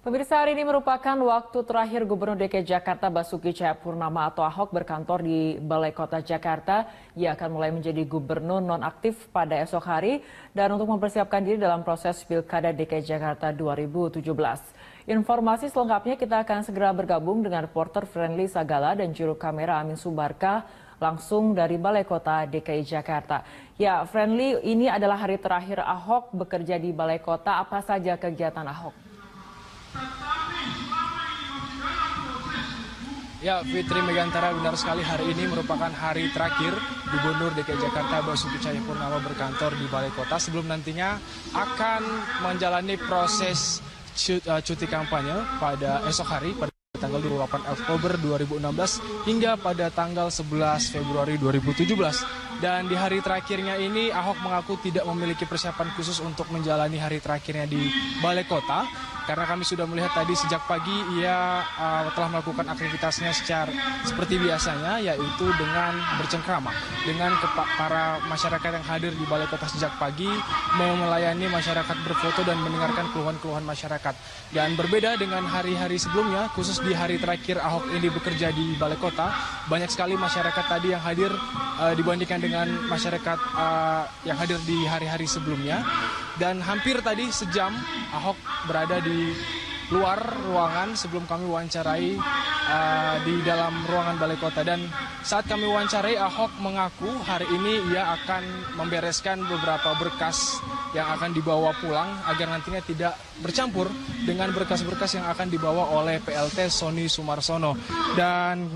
Pemirsa, hari ini merupakan waktu terakhir Gubernur DKI Jakarta Basuki Cahayapurnama atau Ahok berkantor di Balai Kota Jakarta. Ia akan mulai menjadi gubernur nonaktif pada esok hari dan untuk mempersiapkan diri dalam proses Pilkada DKI Jakarta 2017. Informasi selengkapnya kita akan segera bergabung dengan reporter Friendly Sagala dan juru kamera Amin Subarkah langsung dari Balai Kota DKI Jakarta. Ya, Friendly, ini adalah hari terakhir Ahok bekerja di Balai Kota. Apa saja kegiatan Ahok? Ya, Fitri Megantara, benar sekali hari ini merupakan hari terakhir Gubernur DKI Jakarta Basuki Cahayapurnama berkantor di Balai Kota sebelum nantinya akan menjalani proses cuti kampanye pada esok hari pada tanggal 28 Oktober 2016 hingga pada tanggal 11 Februari 2017. Dan di hari terakhirnya ini Ahok mengaku tidak memiliki persiapan khusus untuk menjalani hari terakhirnya di Balai Kota. Karena kami sudah melihat tadi sejak pagi ia telah melakukan aktivitasnya seperti biasanya, yaitu dengan bercengkrama dengan para masyarakat yang hadir di Balai Kota sejak pagi, melayani masyarakat berfoto dan mendengarkan keluhan-keluhan masyarakat. Dan berbeda dengan hari-hari sebelumnya, khusus di hari terakhir Ahok ini bekerja di Balai Kota, banyak sekali masyarakat tadi yang hadir dibandingkan dengan masyarakat yang hadir di hari-hari sebelumnya. Dan hampir tadi sejam Ahok berada di luar ruangan sebelum kami wawancarai di dalam ruangan Balai Kota. Dan saat kami wawancarai, Ahok mengaku hari ini ia akan membereskan beberapa berkas yang akan dibawa pulang agar nantinya tidak bercampur dengan berkas-berkas yang akan dibawa oleh PLT Sonny Sumarsono. Dan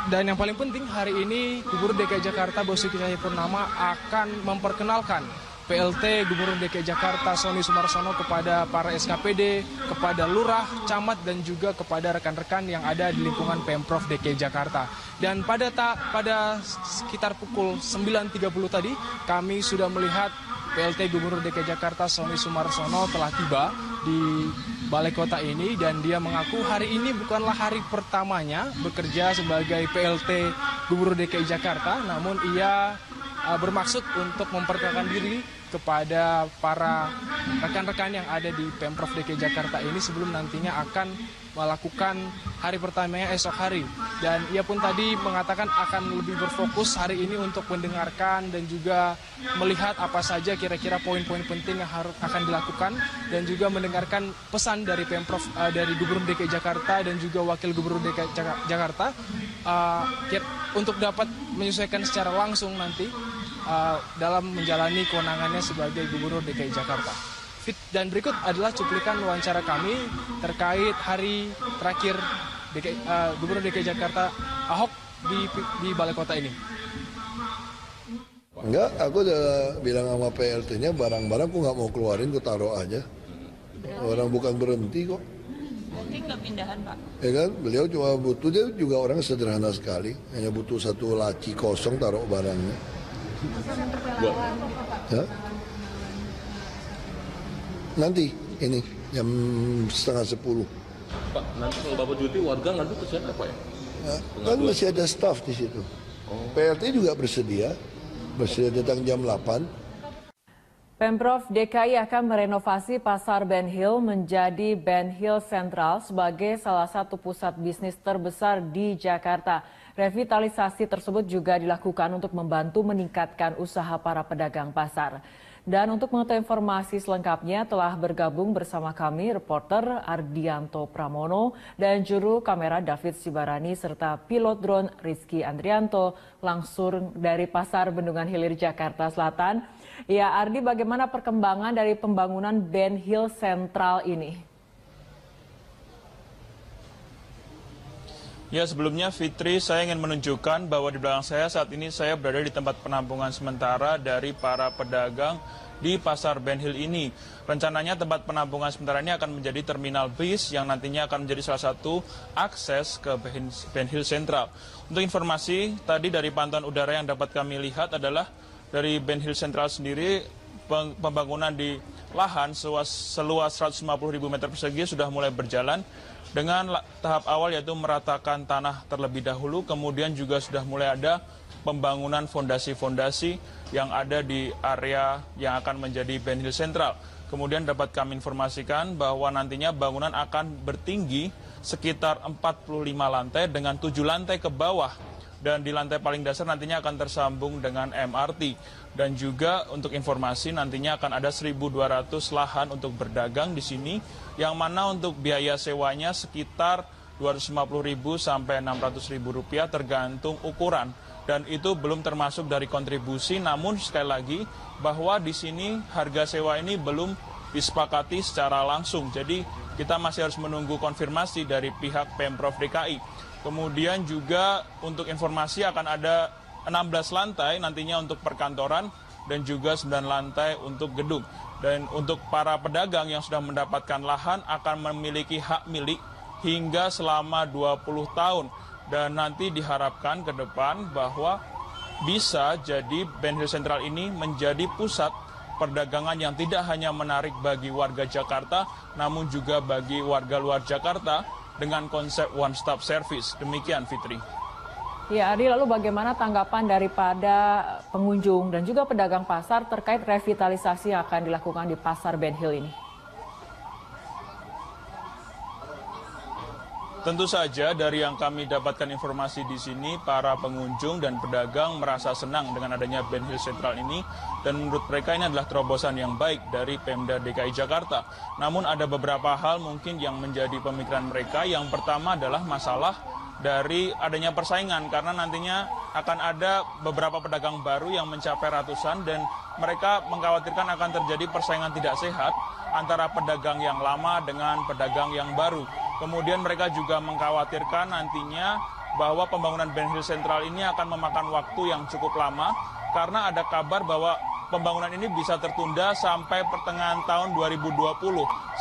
yang paling penting hari ini Gubernur DKI Jakarta Basuki Cahayapurnama akan memperkenalkan PLT Gubernur DKI Jakarta Sonny Sumarsono kepada para SKPD, kepada lurah, camat, dan juga kepada rekan-rekan yang ada di lingkungan Pemprov DKI Jakarta. Dan pada sekitar pukul 9.30 tadi, kami sudah melihat PLT Gubernur DKI Jakarta Sonny Sumarsono telah tiba di Balai Kota ini, dan dia mengaku hari ini bukanlah hari pertamanya bekerja sebagai PLT Gubernur DKI Jakarta, namun ia bermaksud untuk memperkenalkan diri kepada para rekan-rekan yang ada di Pemprov DKI Jakarta ini sebelum nantinya akan melakukan hari pertamanya esok hari. Dan ia pun tadi mengatakan akan lebih berfokus hari ini untuk mendengarkan dan juga melihat apa saja kira-kira poin-poin penting yang akan dilakukan, dan juga mendengarkan pesan dari Pemprov, dari Gubernur DKI Jakarta dan juga Wakil Gubernur DKI Jakarta untuk dapat menyesuaikan secara langsung nanti dalam menjalani kewenangannya sebagai Gubernur DKI Jakarta. Dan berikut adalah cuplikan wawancara kami terkait hari terakhir Gubernur DKI Jakarta Ahok di Balai Kota ini. Enggak, aku udah bilang sama PLT-nya barang-barang aku nggak mau keluarin, aku taruh aja. Orang bukan berhenti kok. Berarti nggak pindahan, Pak? Ya kan, beliau cuma butuh, dia juga orang sederhana sekali. Hanya butuh satu laci kosong taruh barangnya. Ya? Nanti ini jam 9:30. Pak, nanti kalau Bapak cuti warga ngadu ke siapa Pak ya? Kan masih ada staf di situ. PLT juga bersedia datang jam 8. Pemprov DKI akan merenovasi Pasar Ben Hill menjadi Ben Hill Sentral sebagai salah satu pusat bisnis terbesar di Jakarta. Revitalisasi tersebut juga dilakukan untuk membantu meningkatkan usaha para pedagang pasar. Dan untuk mengetahui informasi selengkapnya telah bergabung bersama kami reporter Ardianto Pramono dan juru kamera David Sibarani serta pilot drone Rizky Andrianto langsung dari Pasar Bendungan Hilir Jakarta Selatan. Ya, Ardi, bagaimana perkembangan dari pembangunan Ben Hill Sentral ini? Ya, sebelumnya Fitri, saya ingin menunjukkan bahwa di belakang saya saat ini saya berada di tempat penampungan sementara dari para pedagang di Pasar Ben Hill ini. Rencananya tempat penampungan sementara ini akan menjadi terminal bis yang nantinya akan menjadi salah satu akses ke Ben Hill Sentral. Untuk informasi, tadi dari pantauan udara yang dapat kami lihat adalah dari Ben Hill Sentral sendiri, pembangunan di lahan seluas 150.000 meter persegi sudah mulai berjalan dengan tahap awal yaitu meratakan tanah terlebih dahulu, kemudian juga sudah mulai ada pembangunan fondasi-fondasi yang ada di area yang akan menjadi Ben Hill Sentral. Kemudian dapat kami informasikan bahwa nantinya bangunan akan bertinggi sekitar 45 lantai dengan 7 lantai ke bawah. Dan di lantai paling dasar nantinya akan tersambung dengan MRT. Dan juga untuk informasi nantinya akan ada 1.200 lahan untuk berdagang di sini, yang mana untuk biaya sewanya sekitar Rp250.000 sampai Rp600.000 tergantung ukuran. Dan itu belum termasuk dari kontribusi, namun sekali lagi bahwa di sini harga sewa ini belum disepakati secara langsung. Jadi kita masih harus menunggu konfirmasi dari pihak Pemprov DKI. Kemudian juga untuk informasi akan ada 16 lantai nantinya untuk perkantoran dan juga 9 lantai untuk gedung. Dan untuk para pedagang yang sudah mendapatkan lahan akan memiliki hak milik hingga selama 20 tahun. Dan nanti diharapkan ke depan bahwa bisa jadi Ben Hill Central ini menjadi pusat perdagangan yang tidak hanya menarik bagi warga Jakarta, namun juga bagi warga luar Jakarta dengan konsep one-stop service. Demikian, Fitri. Ya, Adi, lalu bagaimana tanggapan daripada pengunjung dan juga pedagang pasar terkait revitalisasi yang akan dilakukan di Pasar Ben Hill ini? Tentu saja dari yang kami dapatkan informasi di sini, para pengunjung dan pedagang merasa senang dengan adanya Ben Hill Central ini, dan menurut mereka ini adalah terobosan yang baik dari Pemda DKI Jakarta. Namun ada beberapa hal mungkin yang menjadi pemikiran mereka. Yang pertama adalah masalah dari adanya persaingan, karena nantinya akan ada beberapa pedagang baru yang mencapai ratusan, dan mereka mengkhawatirkan akan terjadi persaingan tidak sehat antara pedagang yang lama dengan pedagang yang baru. Kemudian mereka juga mengkhawatirkan nantinya bahwa pembangunan Ben Hill Central ini akan memakan waktu yang cukup lama, karena ada kabar bahwa pembangunan ini bisa tertunda sampai pertengahan tahun 2020,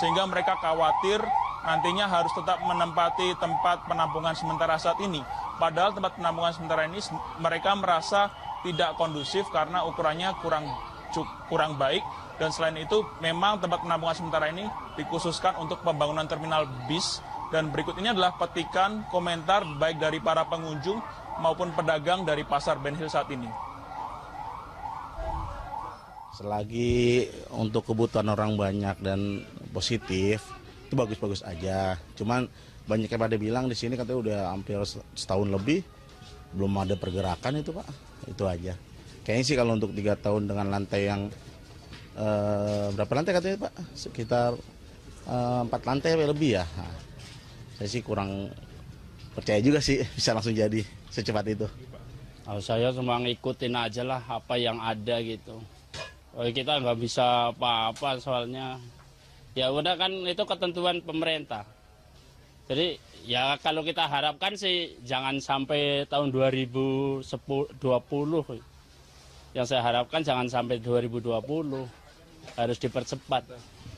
sehingga mereka khawatir nantinya harus tetap menempati tempat penampungan sementara saat ini. Padahal tempat penampungan sementara ini mereka merasa tidak kondusif karena ukurannya kurang baik. Dan selain itu memang tempat penampungan sementara ini dikhususkan untuk pembangunan terminal bis. Dan berikut ini adalah petikan komentar baik dari para pengunjung maupun pedagang dari Pasar Ben Hill saat ini. Selagi untuk kebutuhan orang banyak dan positif, itu bagus-bagus aja. Cuman banyak yang pada bilang di sini katanya udah hampir setahun lebih belum ada pergerakan itu, Pak. Itu aja. Kayaknya sih kalau untuk 3 tahun dengan lantai yang berapa lantai katanya, Pak? Sekitar 4 lantai lebih ya. Nah, saya sih kurang percaya juga sih bisa langsung jadi secepat itu. Saya cuma ngikutin aja lah apa yang ada gitu. Kita nggak bisa apa-apa soalnya. Ya udah kan itu ketentuan pemerintah. Jadi ya kalau kita harapkan sih jangan sampai tahun 2020. Yang saya harapkan jangan sampai 2020. Harus dipercepat.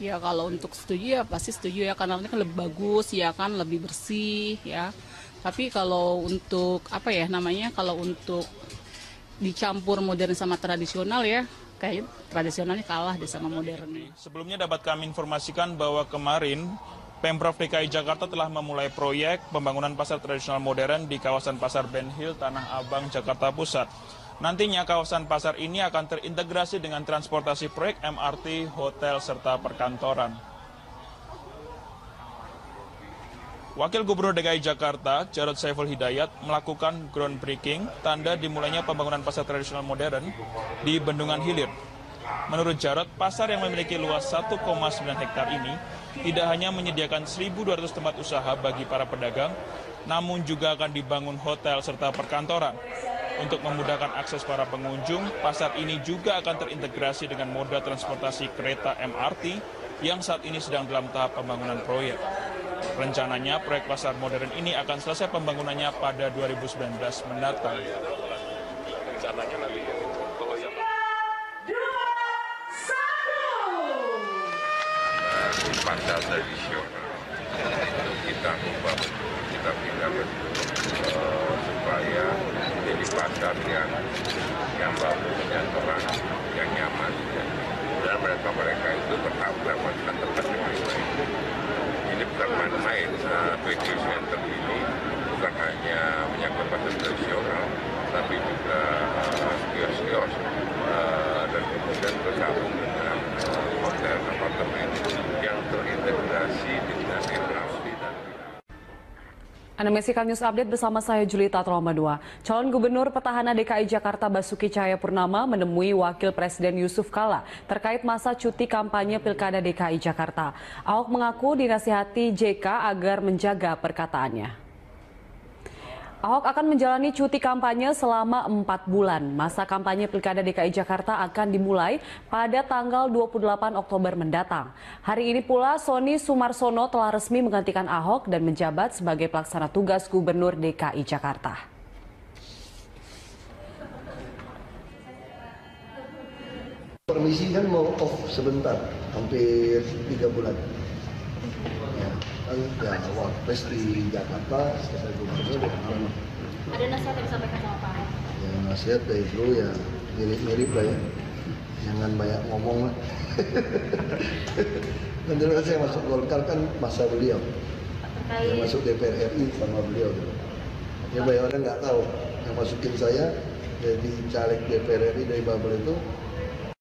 Ya kalau untuk setuju ya pasti setuju ya, karena ini kan lebih bagus ya kan, lebih bersih ya. Tapi kalau untuk apa ya namanya, kalau untuk dicampur modern sama tradisional ya, kayak tradisionalnya kalah deh sama modernnya. Sebelumnya dapat kami informasikan bahwa kemarin Pemprov DKI Jakarta telah memulai proyek pembangunan pasar tradisional modern di kawasan Pasar Ben Hill, Tanah Abang, Jakarta Pusat. Nantinya kawasan pasar ini akan terintegrasi dengan transportasi proyek MRT, hotel, serta perkantoran. Wakil Gubernur DKI Jakarta, Jarod Saiful Hidayat, melakukan groundbreaking tanda dimulainya pembangunan pasar tradisional modern di Bendungan Hilir. Menurut Jarod, pasar yang memiliki luas 1,9 hektar ini tidak hanya menyediakan 1.200 tempat usaha bagi para pedagang, namun juga akan dibangun hotel serta perkantoran. Untuk memudahkan akses para pengunjung, pasar ini juga akan terintegrasi dengan moda transportasi kereta MRT yang saat ini sedang dalam tahap pembangunan proyek. Rencananya, proyek pasar modern ini akan selesai pembangunannya pada 2019 mendatang. Rencananya nanti kalau yang pasar tradisional itu kita ubah bentuk, kita pindah bentuk supaya jadi pasar yang bagus, yang terang, yang nyaman, dan mereka itu berhak mendapatkan tempat yang lebih baik. Ini bukan main-main. PT Center ini bukan hanya menyangkut pasar tradisional, tapi juga kios-kios dan kemudian bersambung dengan hotel, tempat Anda menyaksikan News Update bersama saya Julita Troma 2. Calon Gubernur Petahana DKI Jakarta Basuki Cahayapurnama menemui Wakil Presiden Yusuf Kala terkait masa cuti kampanye Pilkada DKI Jakarta. Ahok mengaku dinasihati JK agar menjaga perkataannya. Ahok akan menjalani cuti kampanye selama 4 bulan. Masa kampanye Pilkada DKI Jakarta akan dimulai pada tanggal 28 Oktober mendatang. Hari ini pula Sony Sumarsono telah resmi menggantikan Ahok dan menjabat sebagai pelaksana tugas Gubernur DKI Jakarta. Permisi kan mau off sebentar, hampir 3 bulan. Ya, Wapres di Jakarta, sebagai gubernur. Ada nasihat yang disampaikan sama Pak Ahok? Ya, nasihat dari dulu ya mirip-mirip lah ya. Jangan banyak ngomong lah. Dan dulu saya masuk Golkar kan masa beliau. Saya masuk DPR RI sama beliau. Ya banyak orang nggak tahu. Yang masukin saya jadi caleg DPR RI dari Babel itu